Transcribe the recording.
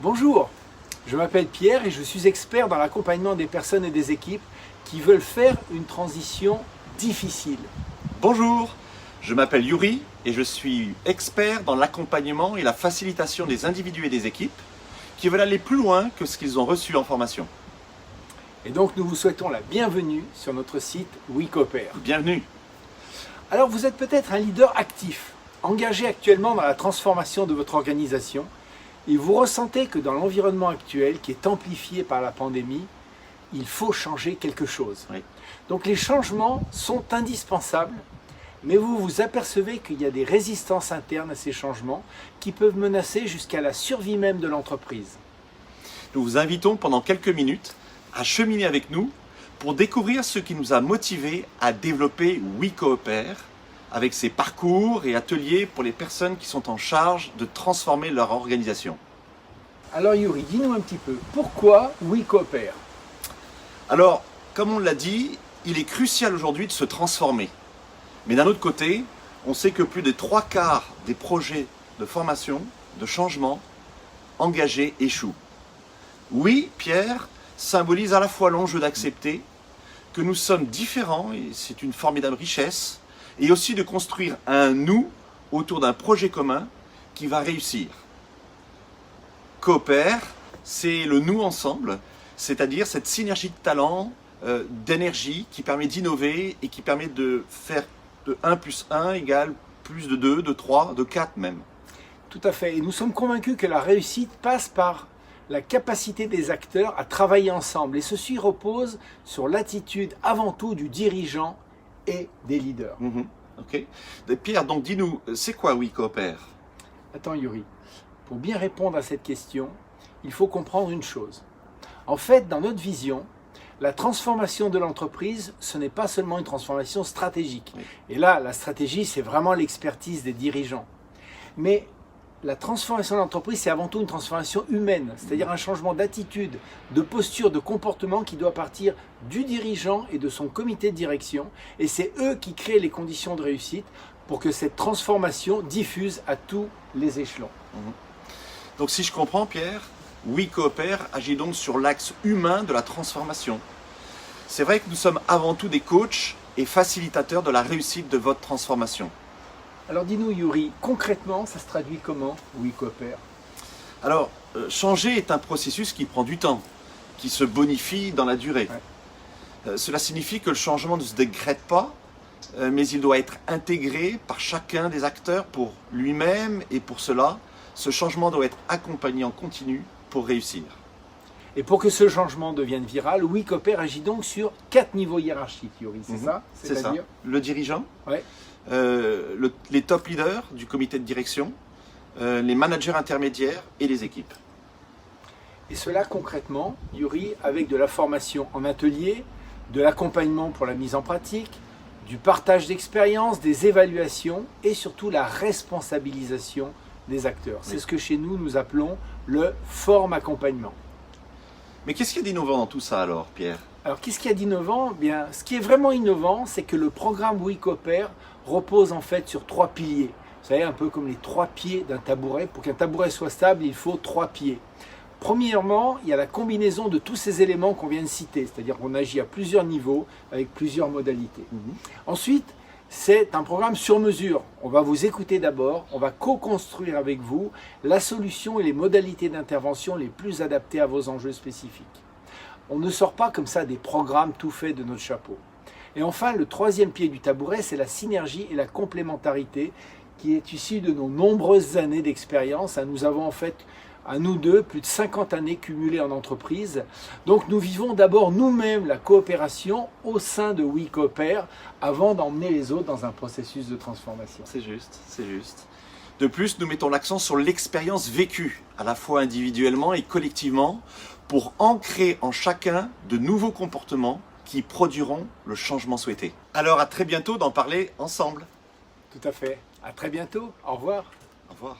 Bonjour, je m'appelle Pierre et je suis expert dans l'accompagnement des personnes et des équipes qui veulent faire une transition difficile. Bonjour, je m'appelle Yuri et je suis expert dans l'accompagnement et la facilitation des individus et des équipes qui veulent aller plus loin que ce qu'ils ont reçu en formation. Et donc nous vous souhaitons la bienvenue sur notre site WeCoopère. Bienvenue. Alors vous êtes peut-être un leader actif, engagé actuellement dans la transformation de votre organisation et vous ressentez que dans l'environnement actuel qui est amplifié par la pandémie, il faut changer quelque chose. Oui. Donc les changements sont indispensables, mais vous vous apercevez qu'il y a des résistances internes à ces changements qui peuvent menacer jusqu'à la survie même de l'entreprise. Nous vous invitons pendant quelques minutes à cheminer avec nous pour découvrir ce qui nous a motivés à développer WeCoopère avec ses parcours et ateliers pour les personnes qui sont en charge de transformer leur organisation. Alors Yuri, dis-nous un petit peu, pourquoi WeCoopère ? Alors, comme on l'a dit, il est crucial aujourd'hui de se transformer. Mais d'un autre côté, on sait que plus de 3/4 des projets de formation, de changement, engagés échouent. Oui, Pierre symbolise à la fois l'enjeu d'accepter que nous sommes différents, et c'est une formidable richesse, et aussi de construire un nous autour d'un projet commun qui va réussir. Coopère, c'est le nous ensemble, c'est-à-dire cette synergie de talent, d'énergie qui permet d'innover et qui permet de faire de 1 + 1 égale plus de 2, de 3, de 4 même. Tout à fait, et nous sommes convaincus que la réussite passe par la capacité des acteurs à travailler ensemble, et ceci repose sur l'attitude avant tout du dirigeant et des leaders. Ok. Pierre, donc dis-nous, c'est quoi WeCoopère ? Attends Yuri, pour bien répondre à cette question, il faut comprendre une chose. En fait, dans notre vision, la transformation de l'entreprise, ce n'est pas seulement une transformation stratégique. Oui. Et là, la stratégie, c'est vraiment l'expertise des dirigeants. Mais la transformation de l'entreprise, c'est avant tout une transformation humaine, c'est-à-dire un changement d'attitude, de posture, de comportement qui doit partir du dirigeant et de son comité de direction. Et c'est eux qui créent les conditions de réussite pour que cette transformation diffuse à tous les échelons. Donc si je comprends, Pierre, WeCoopère agit donc sur l'axe humain de la transformation. C'est vrai que nous sommes avant tout des coachs et facilitateurs de la réussite de votre transformation. Alors dis-nous Yuri, concrètement, ça se traduit comment WeCoopère ? Alors, changer est un processus qui prend du temps, qui se bonifie dans la durée. Ouais. Cela signifie que le changement ne se décrète pas, mais il doit être intégré par chacun des acteurs pour lui-même, et pour cela, ce changement doit être accompagné en continu pour réussir. Et pour que ce changement devienne viral, WeCoopère agit donc sur 4 niveaux hiérarchiques, Yuri, c'est ça ? C'est ça. Le dirigeant, Ouais. les top leaders du comité de direction, les managers intermédiaires et les équipes. Et cela concrètement, Yuri, avec de la formation en atelier, de l'accompagnement pour la mise en pratique, du partage d'expériences, des évaluations et surtout la responsabilisation des acteurs. C'est ce que chez nous, nous appelons le forme-accompagnement. Mais qu'est-ce qu'il y a d'innovant dans tout ça alors, Pierre ? Alors, qu'est-ce qu'il y a d'innovant ? Bien, ce qui est vraiment innovant, c'est que le programme WeCoopère repose en fait sur 3 piliers. Vous savez, un peu comme les 3 pieds d'un tabouret. Pour qu'un tabouret soit stable, il faut 3 pieds. Premièrement, il y a la combinaison de tous ces éléments qu'on vient de citer, c'est-à-dire qu'on agit à plusieurs niveaux, avec plusieurs modalités. Ensuite, c'est un programme sur mesure. On va vous écouter d'abord, on va co-construire avec vous la solution et les modalités d'intervention les plus adaptées à vos enjeux spécifiques. On ne sort pas comme ça des programmes tout faits de notre chapeau. Et enfin, le 3e pied du tabouret, c'est la synergie et la complémentarité qui est issue de nos nombreuses années d'expérience. Nous avons en fait, à nous deux, plus de 50 années cumulées en entreprise. Donc nous vivons d'abord nous-mêmes la coopération au sein de WeCoopère avant d'emmener les autres dans un processus de transformation. C'est juste, c'est juste. De plus, nous mettons l'accent sur l'expérience vécue, à la fois individuellement et collectivement, pour ancrer en chacun de nouveaux comportements qui produiront le changement souhaité. Alors à très bientôt d'en parler ensemble. Tout à fait. À très bientôt. Au revoir. Au revoir.